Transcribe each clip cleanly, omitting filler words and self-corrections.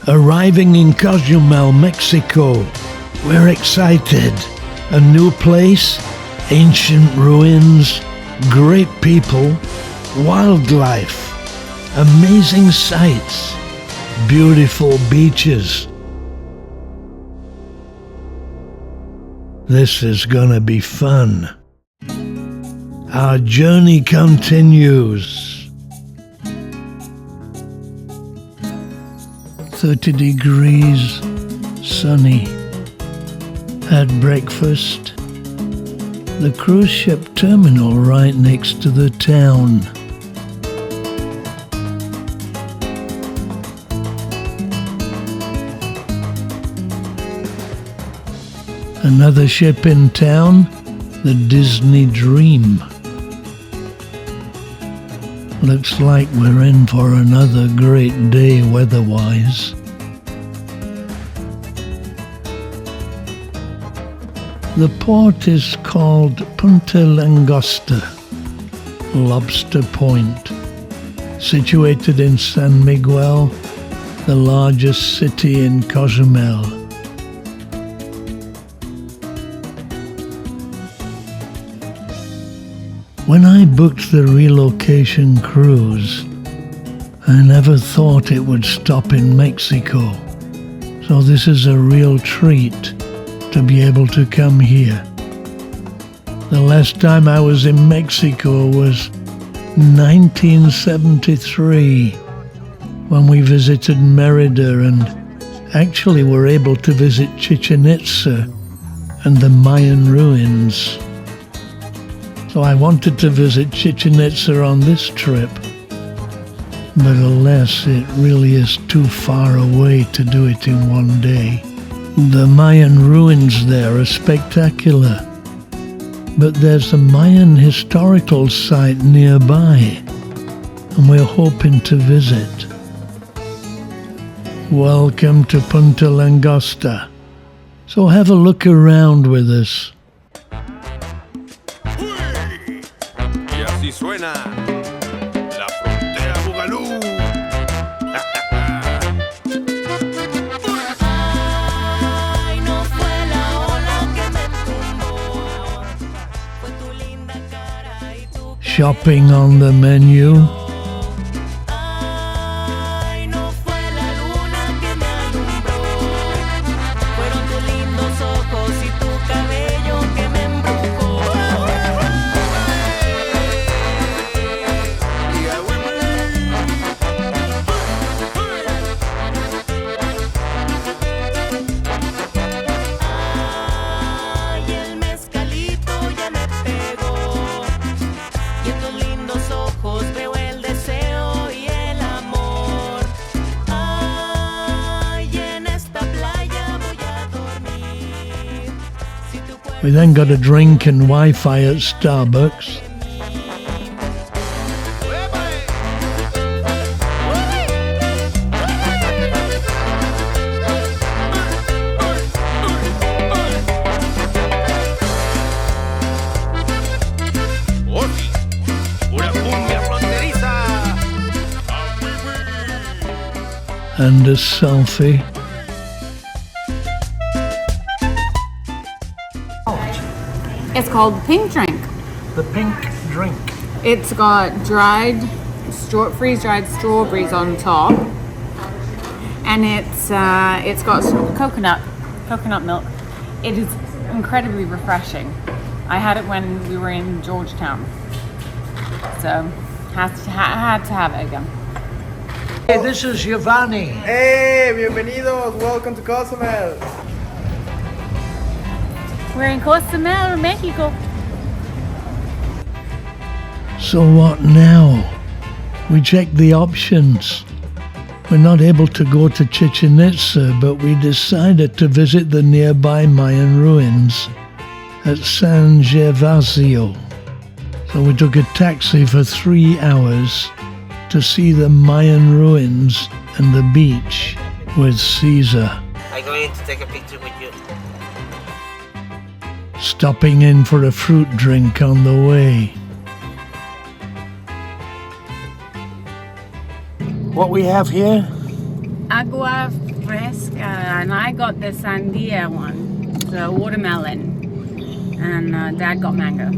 Arriving in Cozumel, Mexico. We're excited. A new place, ancient ruins, great people, wildlife, amazing sights, beautiful beaches. This is gonna be fun. Our journey continues. 30 degrees, sunny. Had breakfast. The cruise ship terminal right next to the town. Another ship in town, the Disney Dream. Looks like we're in for another great day weather-wise. The port is called Punta Langosta, Lobster Point, situated in San Miguel, the largest city in Cozumel. When I booked the relocation cruise, I never thought it would stop in Mexico, so this is a real treat to be able to come here. The last time I was in Mexico was 1973, when we visited Merida and actually were able to visit Chichen Itza and the Mayan Ruins. So I wanted to visit Chichen Itza on this trip, but alas, it really is too far away to do it in one day. The Mayan ruins there are spectacular, but there's a Mayan historical site nearby, and we're hoping to visit. Welcome to Punta Langosta, so have a look around with us. Así suena la frontera Bugalú. Ay, no fue la ola que me tumbó, fue tu linda cara y tu Shopping on the menu. Ay, no fue la luna que me alumbró, fueron tus lindos ojos y tu cabello que me embrujó. Ay, el mezcalito ya me pegó, y en tus lindos ojos veo el deseo y el amor. Ay, en esta playa voy a dormir. Si tu We then got a drink and Wi-Fi at Starbucks. Osi, una cumbia fronteriza. And a selfie. It's called Pink Drink. The pink drink. It's got freeze-dried strawberries on top, and it's got some coconut milk. It is incredibly refreshing. I had it when we were in Georgetown, so had to have it again. Hey, this is Giovanni. Hey, bienvenidos. Welcome to Cozumel. We're in Cozumel, Mexico. So what now? We checked the options. We're not able to go to Chichen Itza, but we decided to visit the nearby Mayan ruins at San Gervasio. So we took a taxi for 3 hours to see the Mayan ruins and the beach with Caesar. I'm going to take a picture with you. Stopping in for a fruit drink on the way. What we have here? Agua fresca, and I got the sandia one, the watermelon, and Dad got mango.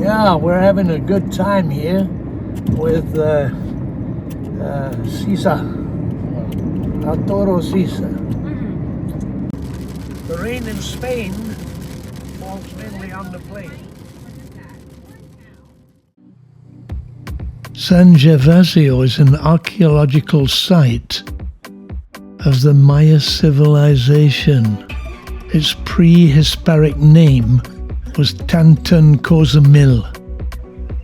Yeah, we're having a good time here with Sisa, Arturo Sisa. The rain in Spain falls mainly on the plain. San Gervasio is an archaeological site of the Maya civilization. Its prehistoric name was Tantan Cozumel,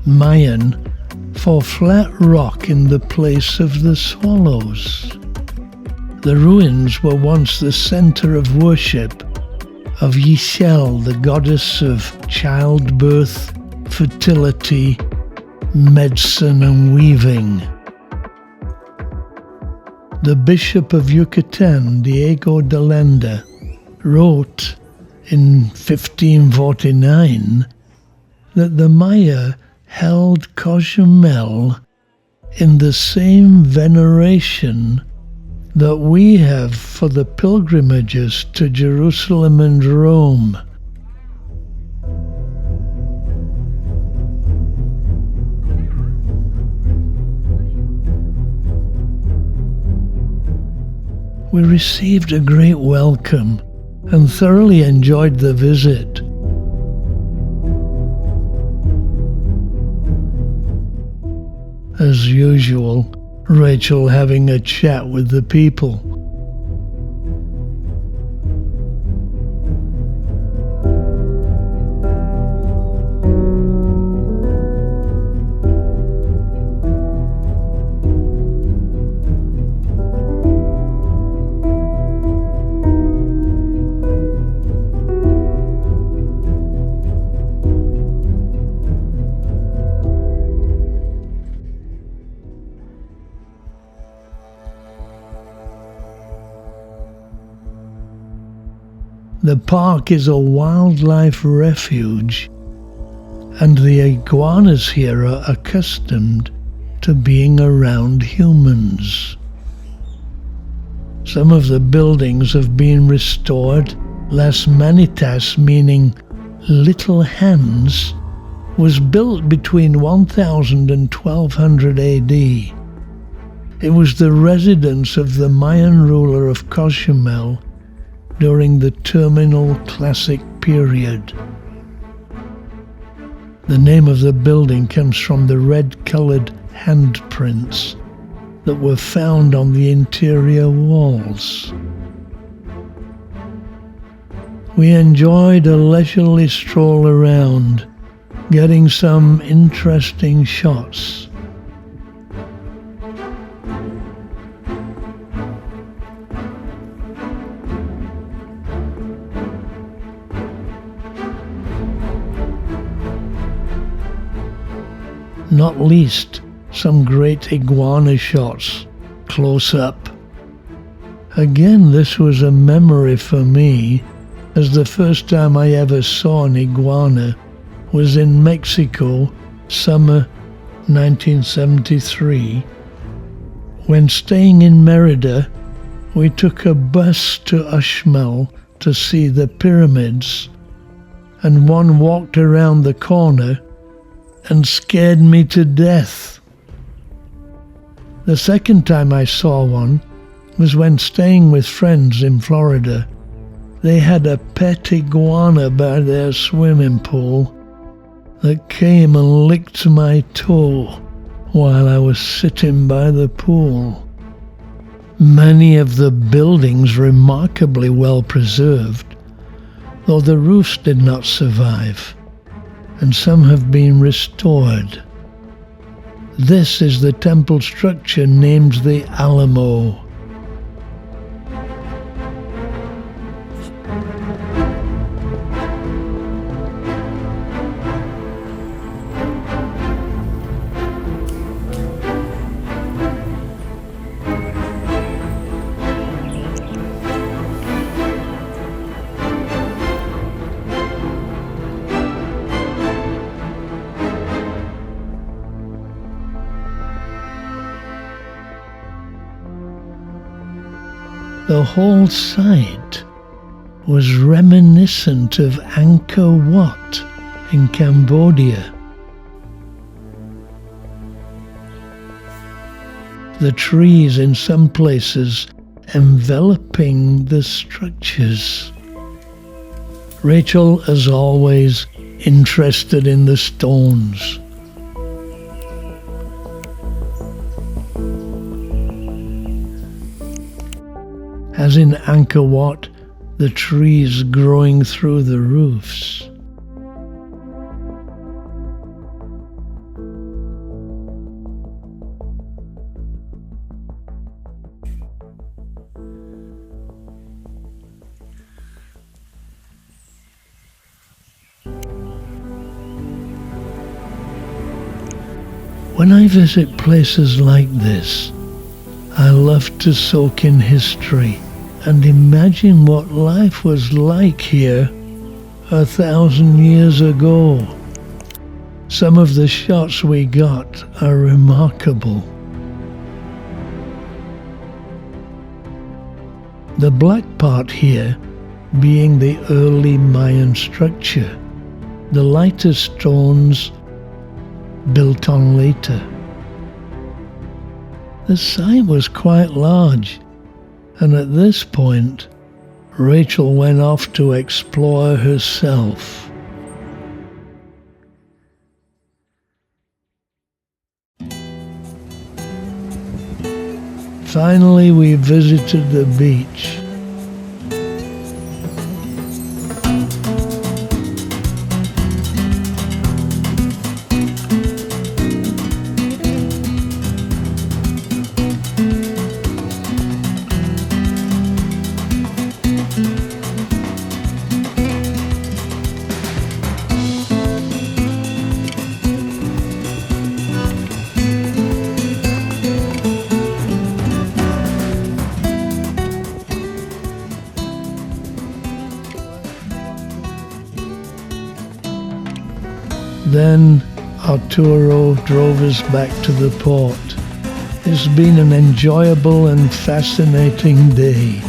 Mayan, for flat rock in the place of the swallows. The ruins were once the center of worship of Yishel, the goddess of childbirth, fertility, medicine and weaving. The Bishop of Yucatan, Diego de Landa, wrote in 1549 that the Maya held Cozumel in the same veneration that we have for the pilgrimages to Jerusalem and Rome. We received a great welcome and thoroughly enjoyed the visit. As usual, Rachel having a chat with the people. The park is a wildlife refuge, and the iguanas here are accustomed to being around humans. Some of the buildings have been restored. Las Manitas, meaning little hands, was built between 1000 and 1200 AD. It was the residence of the Mayan ruler of Cozumel during the Terminal Classic period. The name of the building comes from the red-colored handprints that were found on the interior walls. We enjoyed a leisurely stroll around, getting some interesting shots. Not least some great iguana shots close up. Again, this was a memory for me, as the first time I ever saw an iguana was in Mexico, summer 1973. When staying in Merida, we took a bus to Uxmal to see the pyramids, and one walked around the corner and scared me to death. The second time I saw one was when staying with friends in Florida. They had a pet iguana by their swimming pool that came and licked my toe while I was sitting by the pool. Many of the buildings remarkably well preserved, though the roofs did not survive, and some have been restored. This is the temple structure named the Alamo. The whole site was reminiscent of Angkor Wat in Cambodia. The trees in some places enveloping the structures. Rachel, as always, interested in the stones. As in Angkor Wat, the trees growing through the roofs. When I visit places like this, I love to soak in history and imagine what life was like here 1,000 years ago. Some of the shots we got are remarkable. The black part here being the early Mayan structure, the lighter stones built on later. The site was quite large, and at this point, Rachel went off to explore herself. Finally, we visited the beach. Then Arturo drove us back to the port. It's been an enjoyable and fascinating day.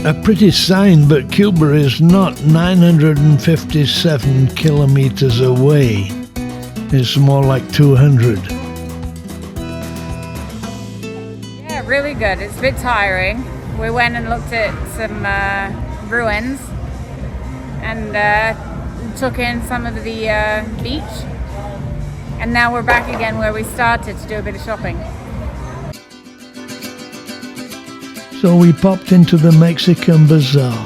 A pretty sign, but Cuba is not 957 kilometers away. It's more like 200. Yeah, really good. It's a bit tiring. We went and looked at some ruins and took in some of the beach. And now we're back again where we started to do a bit of shopping. So we popped into the Mexican Bazaar.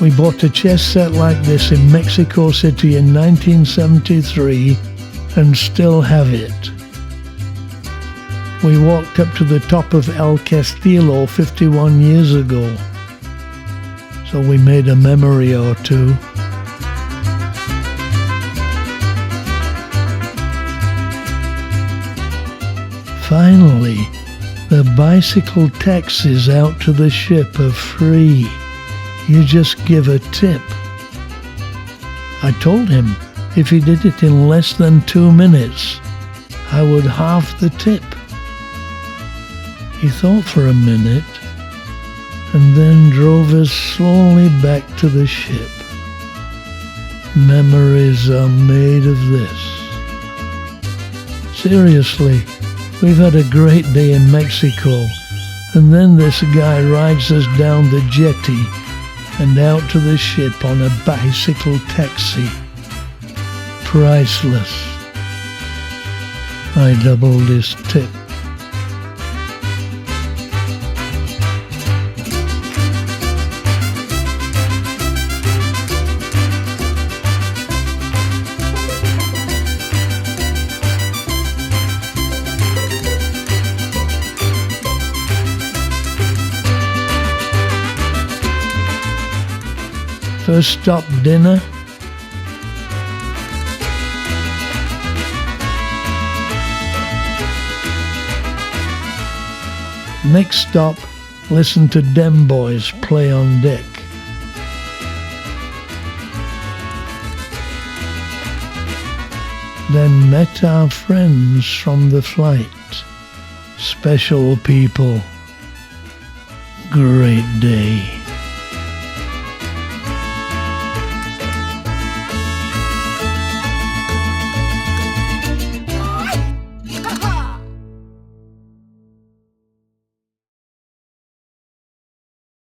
We bought a chess set like this in Mexico City in 1973 and still have it. We walked up to the top of El Castillo 51 years ago, so we made a memory or two. Finally, the bicycle taxis out to the ship are free. You just give a tip. I told him if he did it in less than 2 minutes, I would halve the tip. He thought for a minute and then drove us slowly back to the ship. Memories are made of this. Seriously, we've had a great day in Mexico, and then this guy rides us down the jetty and out to the ship on a bicycle taxi. Priceless. I doubled his tip. First stop, dinner. Next stop, Listen to dem boys play on deck. Then met our friends from the flight. Special people. Great day.